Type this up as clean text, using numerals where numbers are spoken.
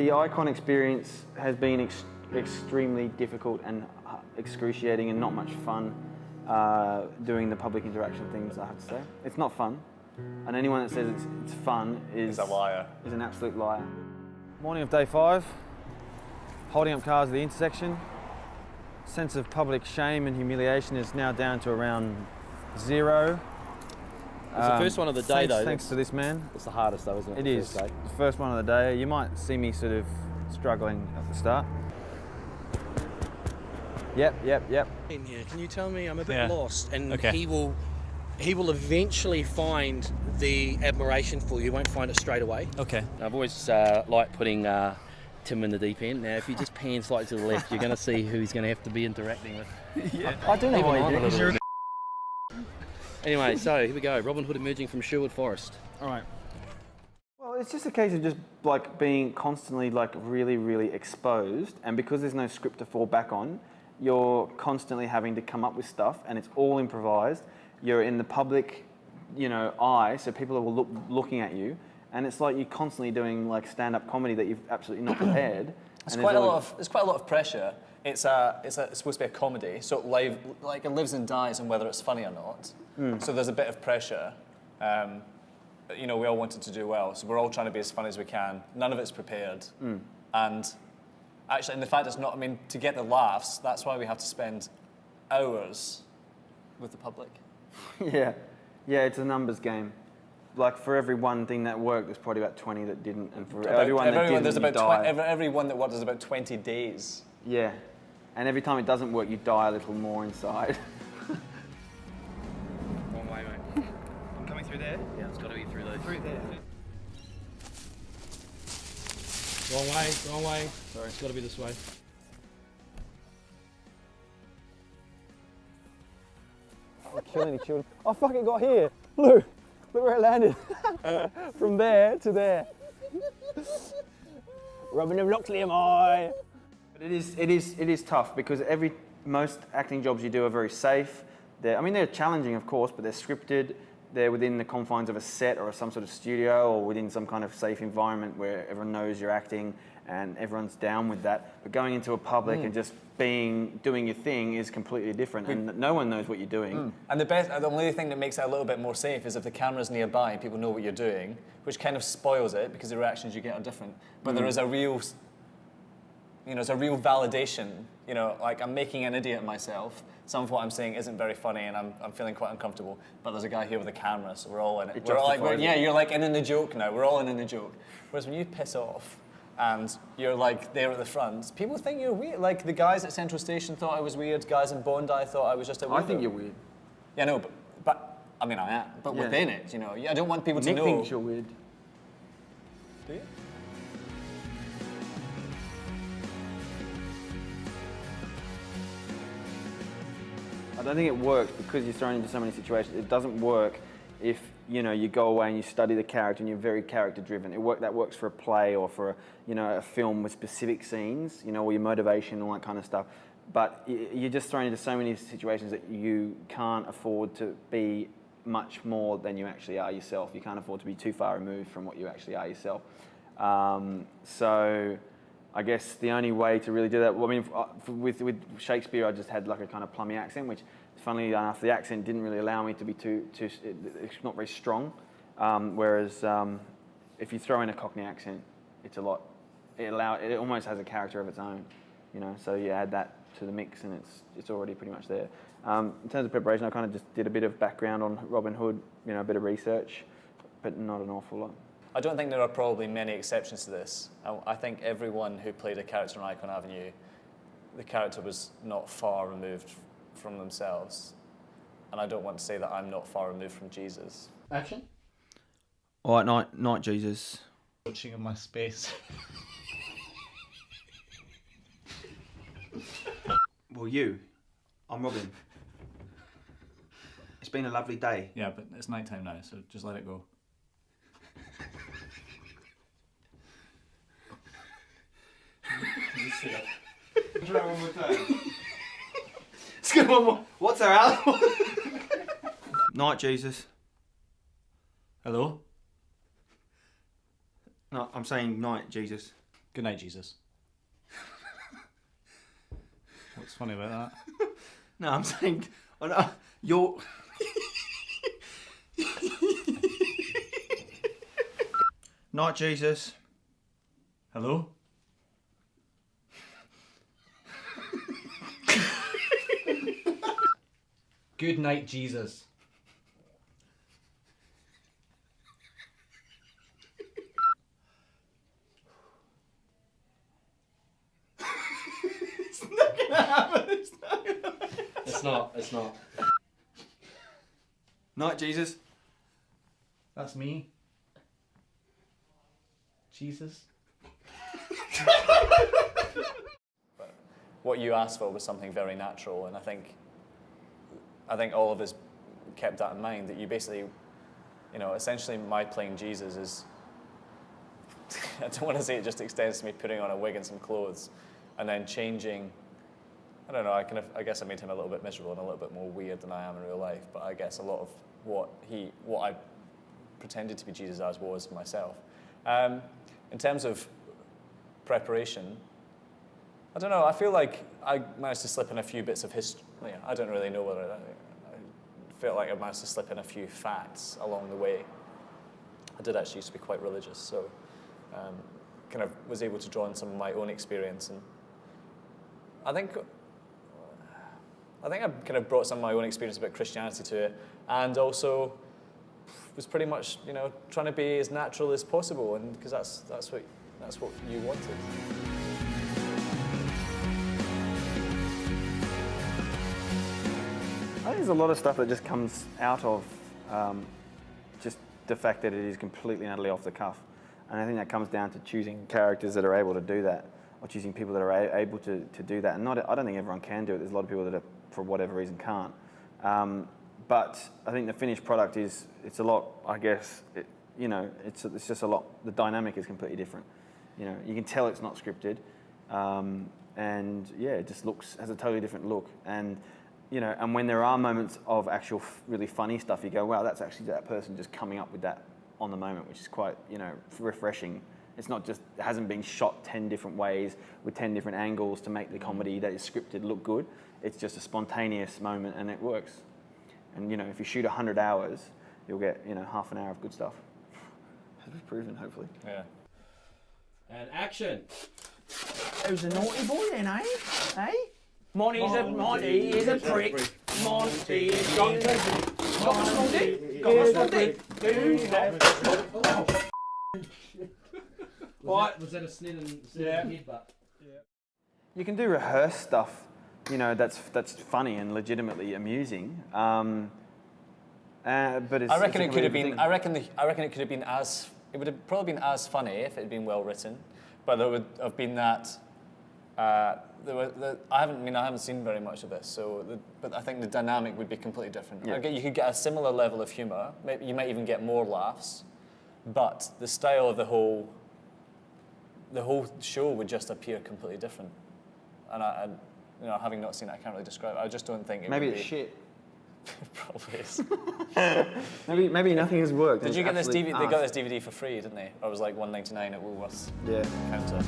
The Icon experience has been extremely difficult and excruciating and not much fun doing the public interaction things, I have to say. It's not fun. And anyone that says it's fun is a liar. Is an absolute liar. Morning of day 5, holding up cars at the intersection. Sense of public shame and humiliation is now down to around 0. It's the first one of the day, though. Thanks to this man. It's the hardest, though, isn't it? It is. The first one of the day. You might see me sort of struggling at the start. Yep. In here, can you tell me? I'm a bit lost, and he will eventually find the admiration for you. He won't find it straight away. Okay. I've always liked putting Tim in the deep end. Now, if you just pan slightly to the left, you're going to see who he's going to have to be interacting with. Yeah. I do know why you do. Anyway, so here we go. Robin Hood emerging from Sherwood Forest. All right. Well, it's just a case of just like being constantly like really, really exposed, and because there's no script to fall back on, you're constantly having to come up with stuff, and it's all improvised. You're in the public, eye, so people are looking at you, and it's like you're constantly doing like stand-up comedy that you've absolutely not prepared. There's quite a lot of pressure. It's supposed to be a comedy, so it lives and dies on whether it's funny or not. So there's a bit of pressure. We all wanted to do well, so we're all trying to be as funny as we can. None of it's prepared. And actually, and the fact is not, to get the laughs, that's why we have to spend hours with the public. Yeah, it's a numbers game. Like for every one thing that worked, there's probably about 20 that didn't, and for everyone that didn't, you die. Everyone that worked is about 20 days. Yeah, and every time it doesn't work, you die a little more inside. Wrong way, mate. I'm coming through there? Yeah, it's got to be through those. Through there. Wrong way. Sorry. It's got to be this way. I'm killing any children. I fucking got here. Look where it landed. From there to there. Robin of Locksley am I. But it is tough because most acting jobs you do are very safe. They're challenging, of course, but they're scripted. They're within the confines of a set or some sort of studio or within some kind of safe environment where everyone knows you're acting and everyone's down with that. But going into a public and just doing your thing is completely different, and no one knows what you're doing. And the only thing that makes it a little bit more safe is if the camera's nearby and people know what you're doing, which kind of spoils it because the reactions you get are different. But there is a real, it's a real validation. Like I'm making an idiot of myself. Some of what I'm saying isn't very funny, and I'm feeling quite uncomfortable. But there's a guy here with a camera, so we're all in it. You're like in the joke now. We're all in the joke. Whereas when you piss off and you're like there at the front, people think you're weird. Like the guys at Central Station thought I was weird. Guys in Bondi thought I was just a weirdo. I think you're weird. Yeah, no, but I am. But within it, I don't want people to know. Nick thinks you're weird. Do you? I don't think it works because you're thrown into so many situations. It doesn't work if you go away and you study the character and you're very character driven. That works for a play or for a film with specific scenes, or your motivation and all that kind of stuff. But you're just thrown into so many situations that you can't afford to be much more than you actually are yourself. You can't afford to be too far removed from what you actually are yourself. So I guess the only way to really do that, with Shakespeare, I just had like a kind of plummy accent, which, funnily enough, the accent didn't really allow me to be it's not very strong. Whereas if you throw in a Cockney accent, it almost has a character of its own, So you add that to the mix, and it's already pretty much there. In terms of preparation, I kind of just did a bit of background on Robin Hood, a bit of research, but not an awful lot. I don't think there are probably many exceptions to this. I think everyone who played a character on Icon Avenue, the character was not far removed from themselves. And I don't want to say that I'm not far removed from Jesus. Action. All right, night, Jesus. Watching in my space. Well, I'm Robin. It's been a lovely day. Yeah, but it's night time now, so just let it go. Try one more time. Let's go one more. What's our album? Night, Jesus. Hello? No, I'm saying night, Jesus. Good night, Jesus. What's funny about that? No, I'm saying, oh, no, you're. Night, Jesus. Hello? Good night, Jesus. It's not. Night, Jesus. That's me. Jesus. What you asked for was something very natural, and I think all of us kept that in mind, that you basically, essentially my playing Jesus is, I don't want to say it just extends to me putting on a wig and some clothes and then changing, I don't know, I guess I made him a little bit miserable and a little bit more weird than I am in real life, but I guess a lot of what I pretended to be Jesus as was myself. In terms of preparation, I don't know, I feel like I managed to slip in a few bits of history. I don't really know whether I felt like I managed to slip in a few facts along the way. I did actually used to be quite religious, so kind of was able to draw on some of my own experience, and I think I've kind of brought some of my own experience about Christianity to it, and also was pretty much trying to be as natural as possible, and because that's what you wanted. I think there's a lot of stuff that just comes out of just the fact that it is completely and utterly off the cuff. And I think that comes down to choosing characters that are able to do that, or choosing people that are able to do that. And I don't think everyone can do it. There's a lot of people that, for whatever reason, can't. But I think the finished product it's a lot, I guess, it's just a lot, the dynamic is completely different. You can tell it's not scripted. And yeah, it just has a totally different look. And and when there are moments of actual really funny stuff, you go, wow, that's actually that person just coming up with that on the moment, which is quite, refreshing. It's not just, it hasn't been shot 10 different ways with 10 different angles to make the comedy that is scripted look good. It's just a spontaneous moment and it works. And, if you shoot 100 hours, you'll get, half an hour of good stuff. As we've proven, hopefully. Yeah. And action. Who's a naughty boy then, eh? Eh? Monty is a prick. Monty is got a dick. Got a dick. What? Was that a snit and headbutt? Yeah. You can do rehearsed stuff, that's funny and legitimately amusing. But it's, I reckon it's it could have been. I reckon it could have been as. It would have probably been as funny if it had been well written, but there would have been that. I haven't seen very much of this, but I think the dynamic would be completely different. Yeah. You could get a similar level of humour. Maybe you might even get more laughs, but the style of the whole show would just appear completely different. And having not seen it, I can't really describe it. I just don't think it maybe would it's be. shit. Probably is. maybe nothing has worked. Did you get this DVD? They got this DVD for free, didn't they? Or it was like $1.99 at Woolworths. Yeah. Counter.